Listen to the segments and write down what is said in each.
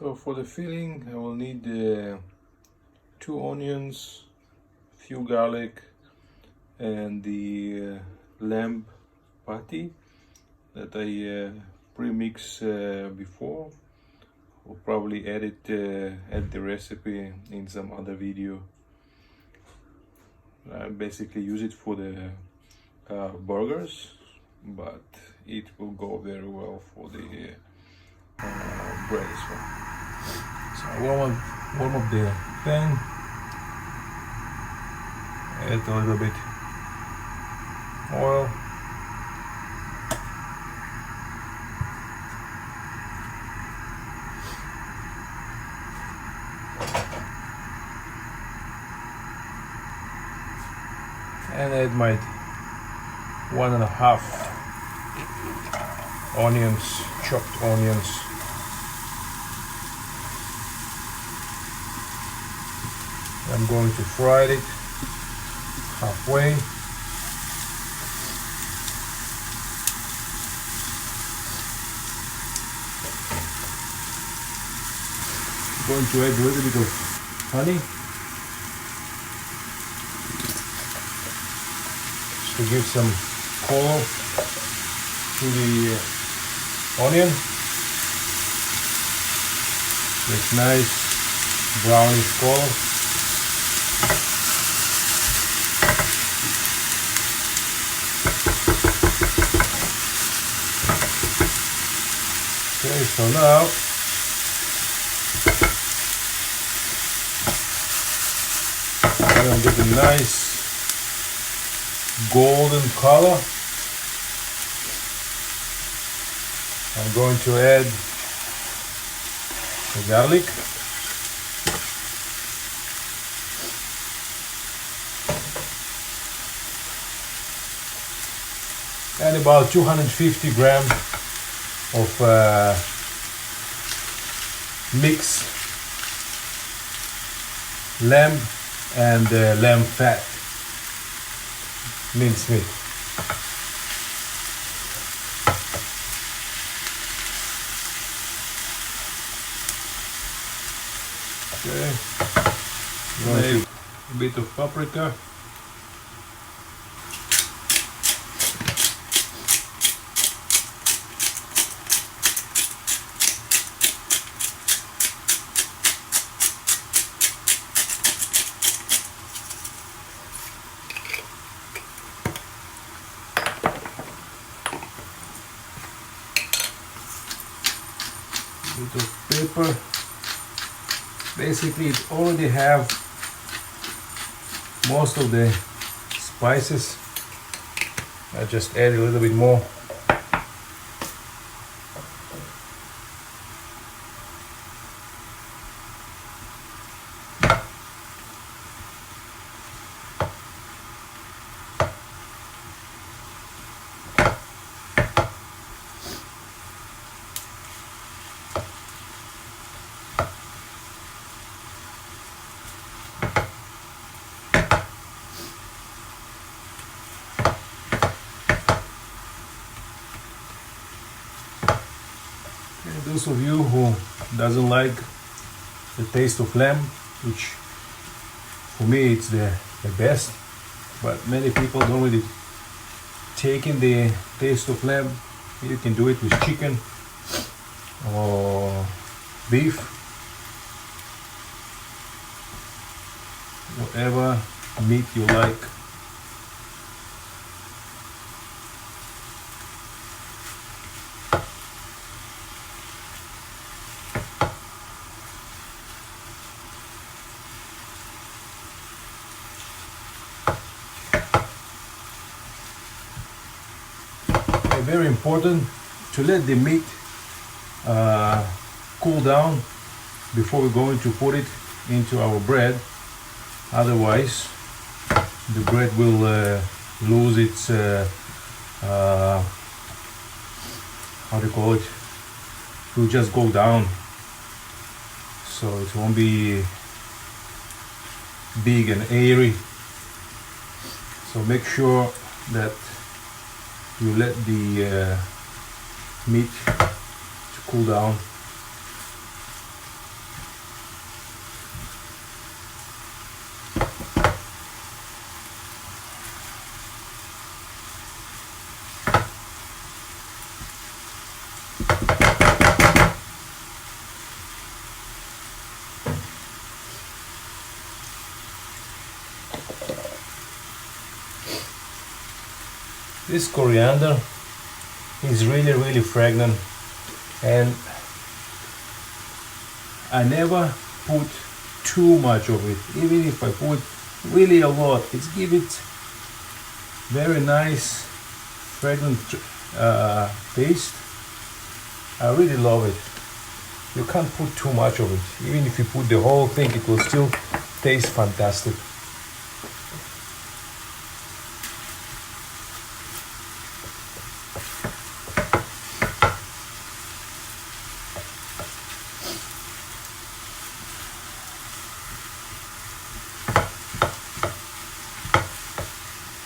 So for the filling, I will need 2 onions, few garlic, and the lamb patty that I pre-mix before. We'll probably add the recipe in some other video. I basically use it for the burgers, but it will go very well for the bread as well. So I warm up the pan, add a little bit oil, and add my 1.5 onions, chopped onions. I'm going to fry it halfway. I'm going to add a little bit of honey to give some color to the onion. This nice brownish color. Okay, so now I'm going to get a nice golden color. I'm going to add the garlic. And about 250 grams of mixed lamb and lamb fat, minced meat. Okay, a bit of paprika. Bit of pepper. Basically, it already have most of the spices. I just add a little bit more. Those of you who doesn't like the taste of lamb, which for me it's the best, but many people don't really take in the taste of lamb, you can do it with chicken or beef, whatever meat you like. Very important to let the meat cool down before we're going to put it into our bread. Otherwise, the bread will lose its how do you call it? It will just go down, so it won't be big and airy. So make sure that you let the meat to cool down. This coriander is really fragrant, and I never put too much of it. Even if I put really a lot, it gives it very nice fragrant taste. I really love it. You can't put too much of it. Even if you put the whole thing, it will still taste fantastic.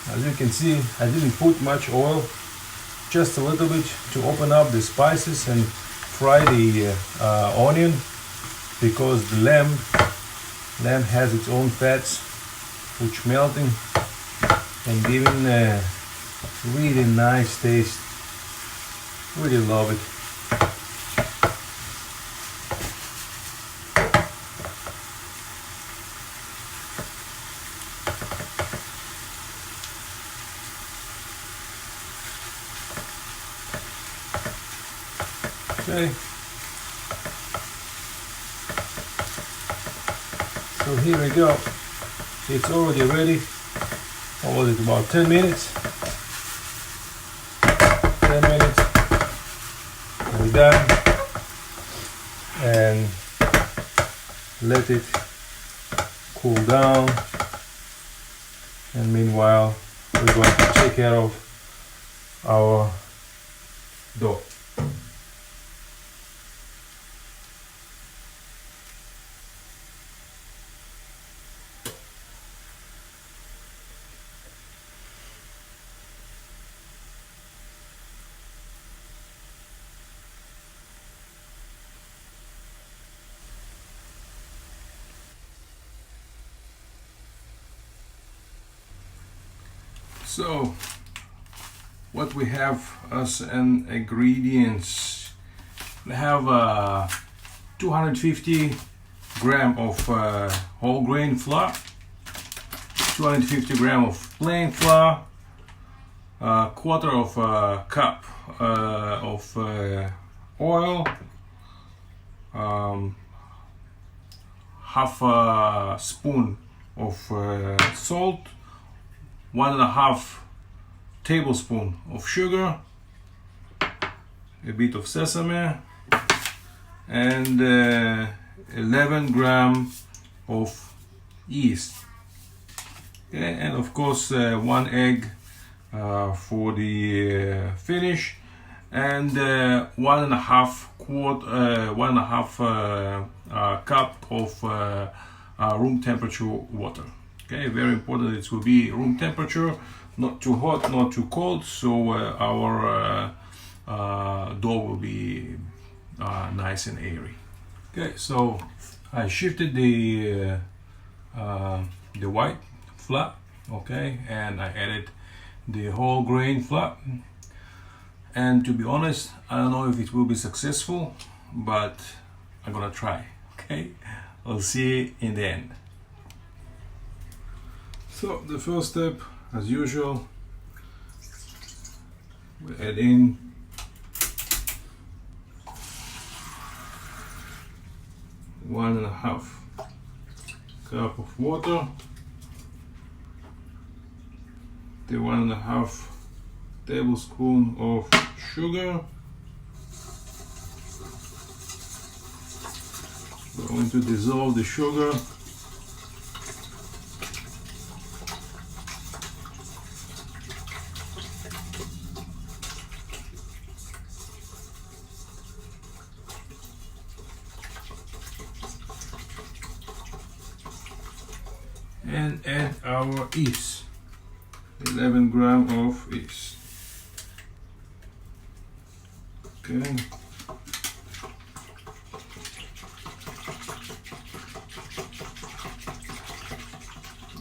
As you can see, I didn't put much oil, just a little bit to open up the spices and fry the onion, because the lamb has its own fats which melting and giving a really nice taste. Really love it. Okay, so here we go. It's already ready. What was it, about 10 minutes? 10 minutes. We're done. And let it cool down. And meanwhile, we're going to take care of our dough. So, what we have as an ingredients, we have 250 gram of whole grain flour, 250 gram of plain flour, a quarter of a cup of oil, half a spoon of salt, 1.5 tablespoon of sugar, a bit of sesame, and 11 gram of yeast. Okay, and of course 1 egg for the finish, and 1.5 cup of room temperature water. Okay, very important. It will be room temperature, not too hot, not too cold, so our dough will be nice and airy. Okay, so I shifted the white flour, okay, and I added the whole grain flour. And to be honest, I don't know if it will be successful, but I'm gonna try. Okay, I'll see in the end. So the first step, as usual, we add in one and a half cup of water, the 1.5 tablespoon of sugar. We're going to dissolve the sugar. And add our yeast, 11 gram of yeast. Okay.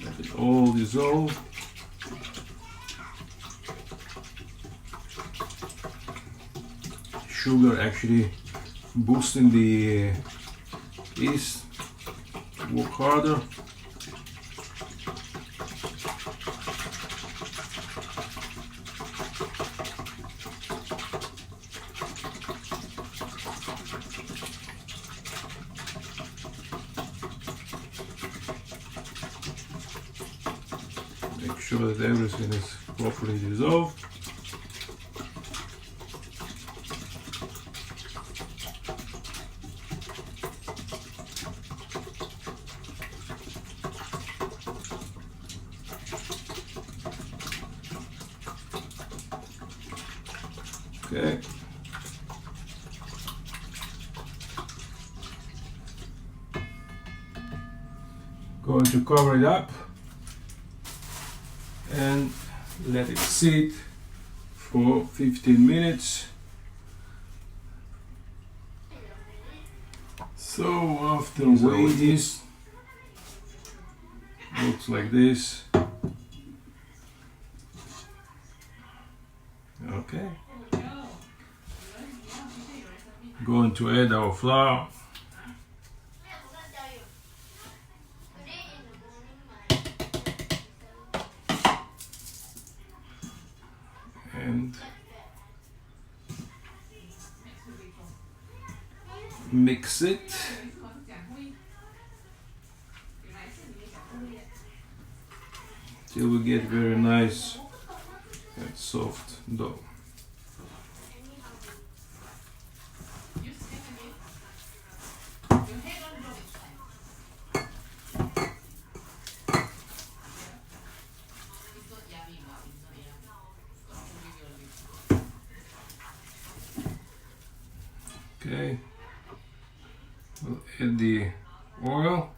Let it all dissolve. Sugar actually boosting the yeast to work harder. sure that everything is properly dissolved. Okay. Going to cover it up and let it sit for 15 minutes. So after waiting, looks like this. Okay. Going to add our flour. And mix it till we get very nice and soft dough. Okay, we'll add the oil.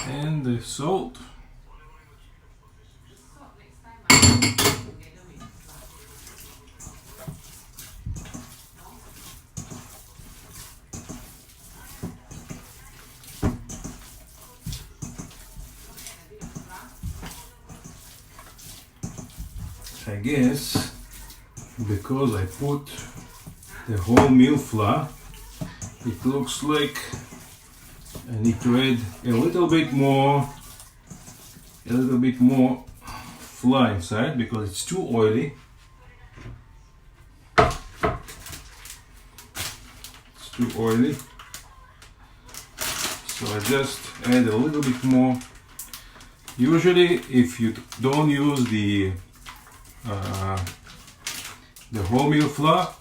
And the salt. I guess because I put the wholemeal flour, it looks like I need to add a little bit more flour inside because it's too oily. It's too oily. So I just add a little bit more. Usually if you don't use the wholemeal flour,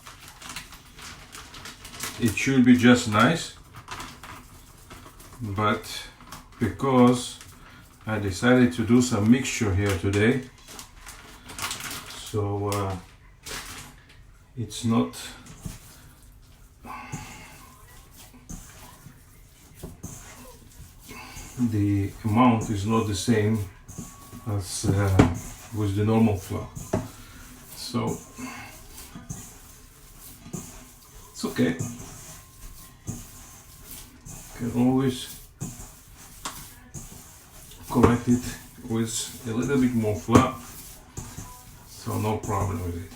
it should be just nice. But because I decided to do some mixture here today, so it's not the amount is not the same as with the normal flour, so it's okay. Can always correct it with a little bit more flour, so no problem with it.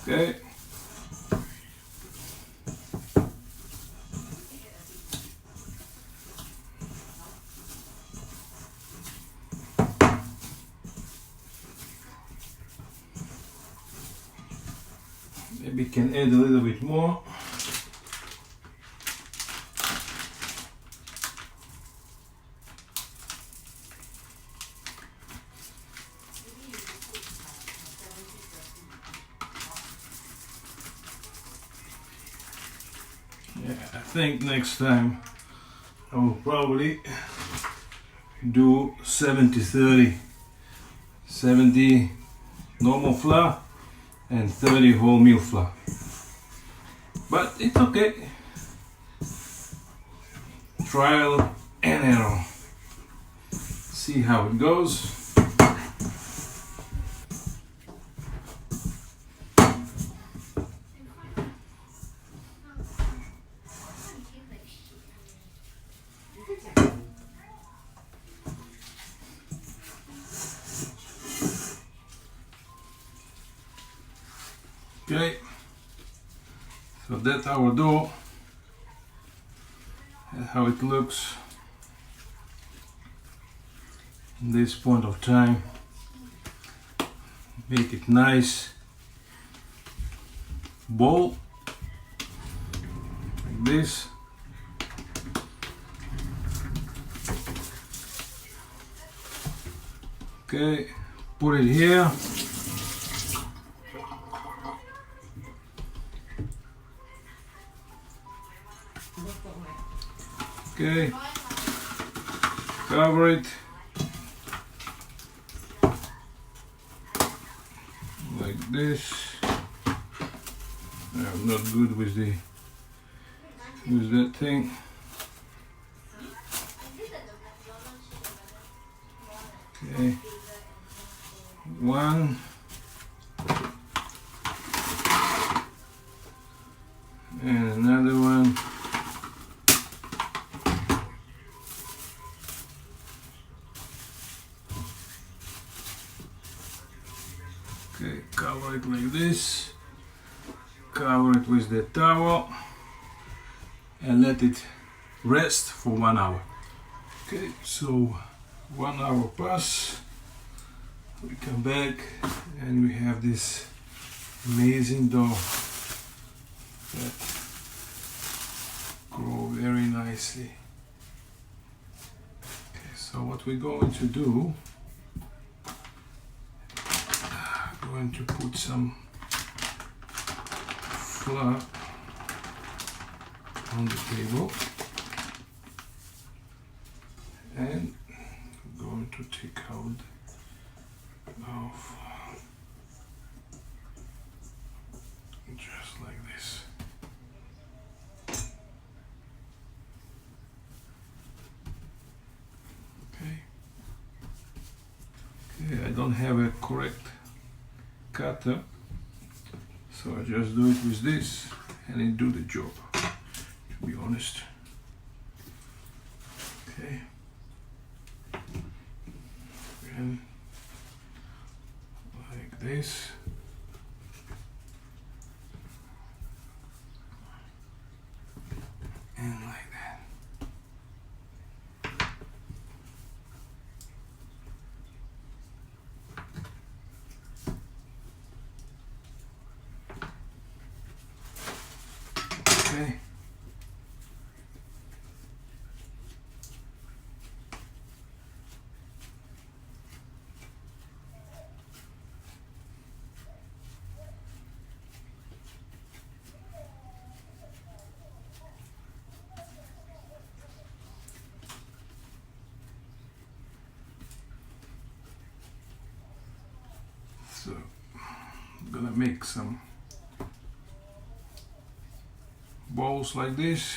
Okay. Maybe can add a little bit more. Yeah, I think next time I will probably do 70-30. 70 normal flour and 30 wholemeal flour. But it's okay. Trial and error. See how it goes. Okay, so that's our dough and how it looks in this point of time. Make it nice ball like this. Okay, put it here. Okay, cover it like this. I'm not good with that thing. Okay, one and another one. Okay, cover it like this, cover it with the towel and let it rest for 1 hour. Okay, so 1 hour pass, we come back and we have this amazing dough that grow very nicely. Okay, so what we're going to do, going to put some flour on the table and going to take out our flour just like this. Okay. Okay, I don't have a correct cutter, so I just do it with this and it do the job, to be honest. Okay, and like this. And like that. Okay. So I'm gonna make some balls like this.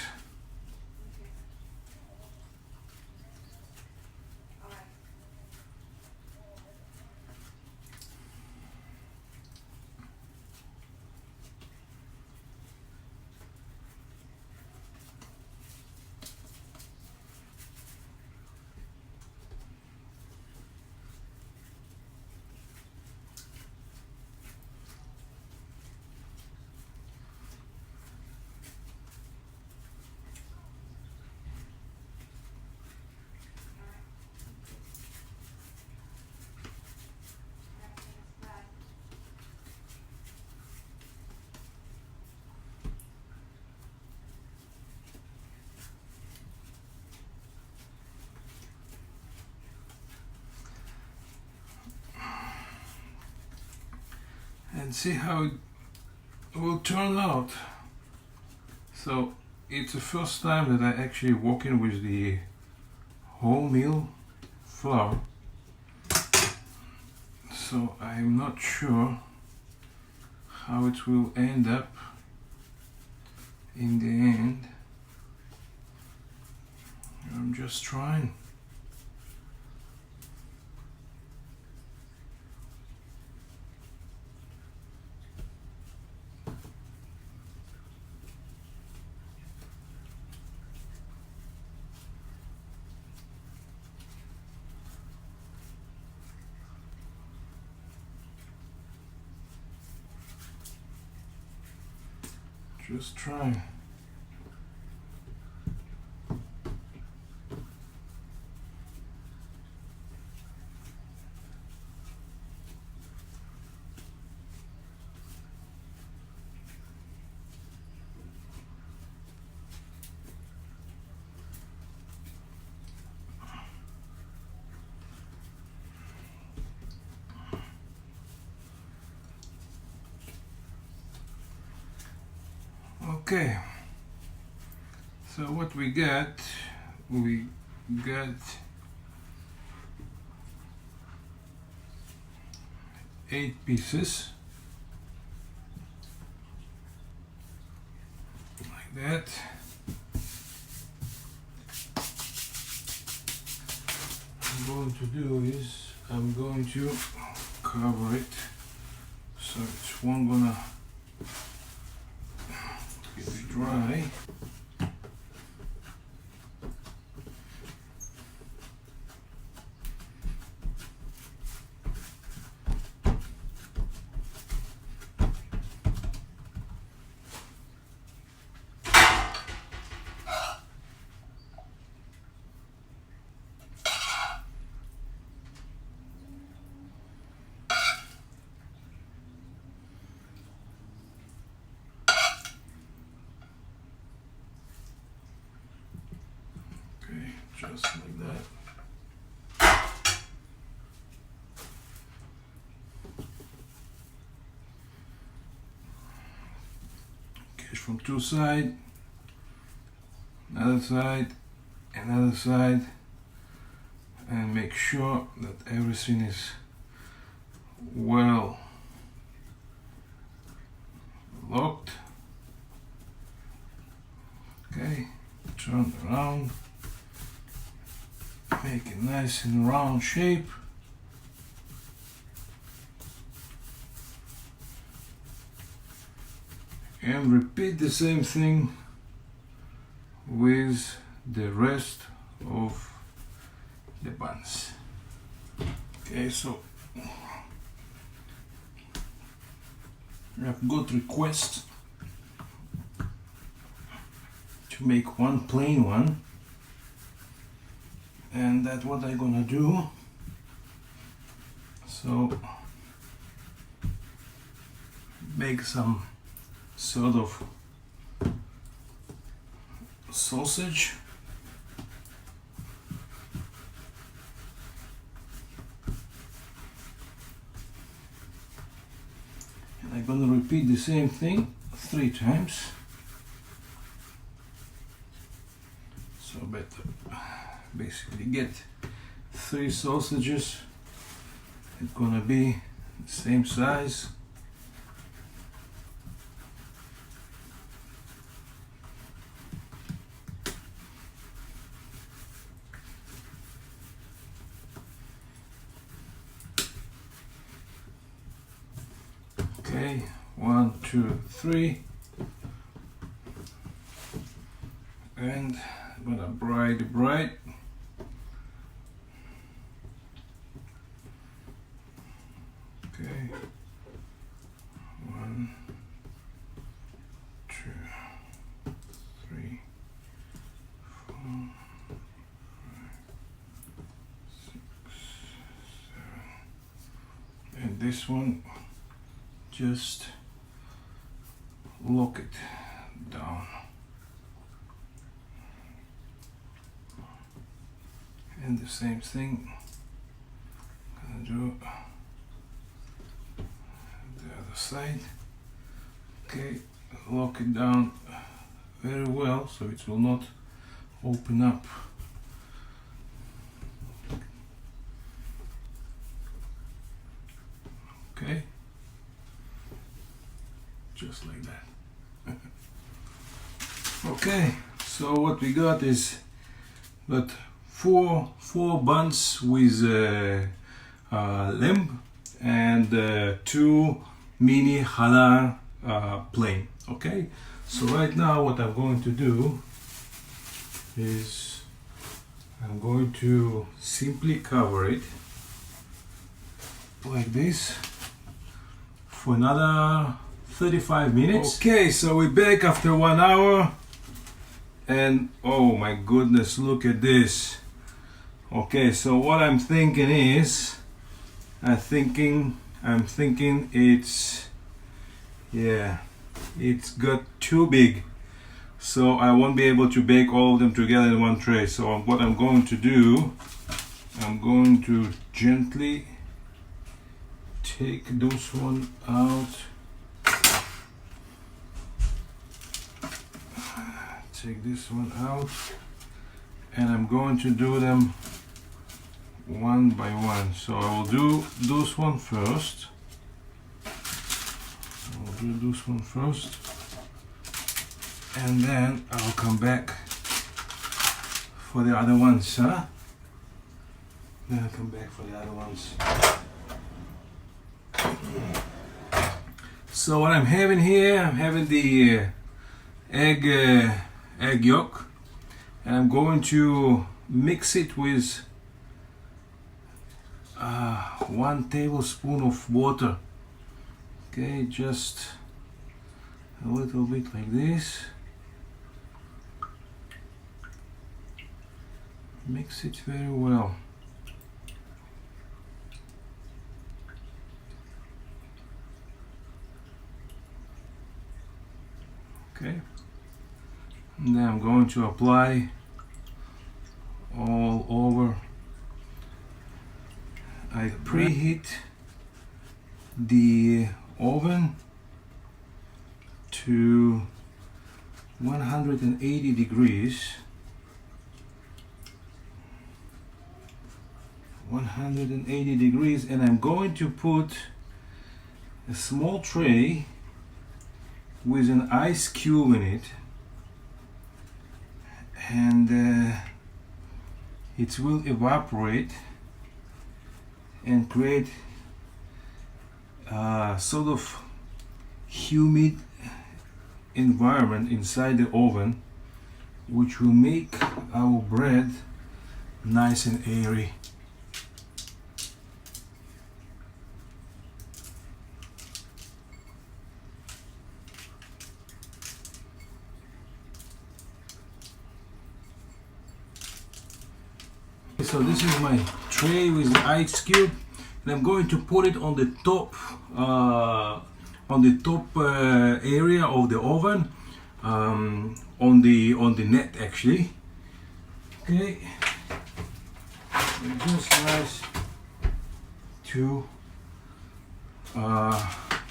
and see how it will turn out. So it's the first time that I actually working with the wholemeal flour, so I'm not sure how it will end up in the end. I'm just trying. Just trying. Okay, so what we got 8 pieces like that. What I'm going to do is I'm going to cover it so it's one gonna get it dry. Okay, just like that. Catch from two sides, another side, another side, and make sure that everything is well locked. Okay, turn around, make it nice and round shape. And repeat the same thing with the rest of the buns. Okay, so I have got request to make one plain one, and that's what I'm gonna do. So make some sort of sausage. And I'm gonna repeat the same thing 3 times. So better basically get 3 sausages. It's gonna be the same size. Okay, 1, 2, 3, and I'm gonna braid the bread. Okay, 1, 2, 3, 4, 5, 6, 7, and this one just lock it down. And the same thing gonna do the other side. Okay, lock it down very well so it will not open up. Okay, just like that. Okay, so what we got is got four buns with lamb and two mini halal plain. Okay, so right now what I'm going to do is I'm going to simply cover it like this for another 35 minutes. Okay, so we're back after 1 hour, and oh my goodness, look at this. Okay, so what I'm thinking is I'm thinking it's, yeah, it's got too big, so I won't be able to bake all of them together in one tray. So what I'm going to do, I'm going to gently take this one out, take this one out, and I'm going to do them one by one. So I will do this one first. And then I'll come back for the other ones, huh? Then I'll come back for the other ones. So what I'm having here, I'm having the egg yolk, and I'm going to mix it with 1 tablespoon of water. Okay, just a little bit like this. Mix it very well. Okay, and then I'm going to apply all over. I preheat the oven to 180 degrees. 180 degrees, and I'm going to put a small tray with an ice cube in it, and it will evaporate and create a sort of humid environment inside the oven, which will make our bread nice and airy. So this is my tray with the ice cube, and I'm going to put it on the top area of the oven, on the net actually. Okay, just nice to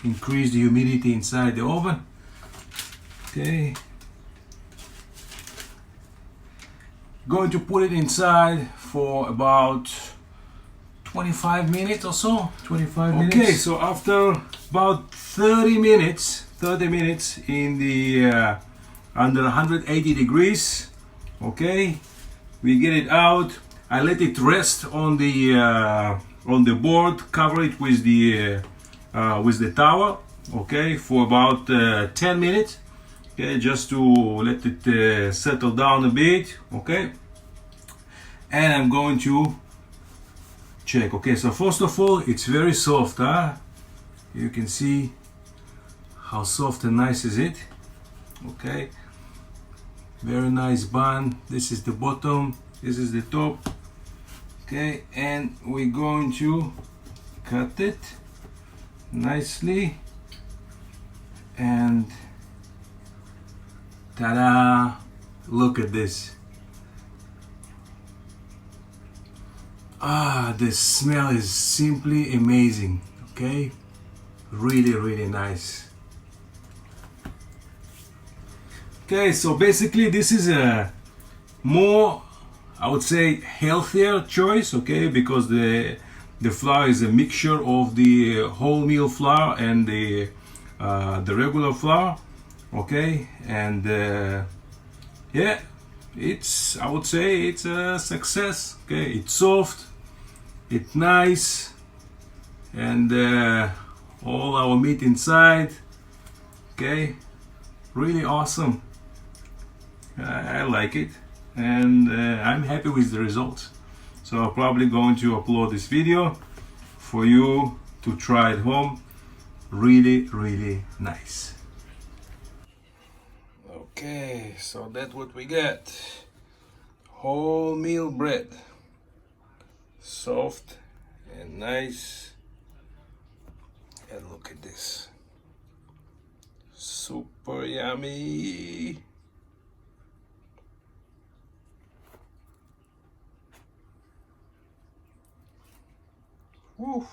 increase the humidity inside the oven. Okay. Going to put it inside for about 25 minutes or so. 25 minutes. Okay, so after about 30 minutes in the under 180 degrees, okay, we get it out. I let it rest on the board, cover it with the towel, okay, for about 10 minutes. Okay, just to let it settle down a bit, okay? And I'm going to check. Okay, so first of all, it's very soft, huh? You can see how soft and nice is it. Okay, very nice bun. This is the bottom, this is the top. Okay, and we're going to cut it nicely, and ta-da! Look at this. The smell is simply amazing. Okay, really nice. Okay, so basically this is a more, I would say, healthier choice, okay, because the flour is a mixture of the wholemeal flour and the regular flour, okay, and yeah, it's, I would say it's a success. Okay, it's soft, it's nice, and all our meat inside. Okay, really awesome. I like it, and I'm happy with the results. So I'm probably going to upload this video for you to try at home. Really nice. Okay, so that's what we get. Wholemeal bread, soft and nice, and look at this, super yummy. Woo.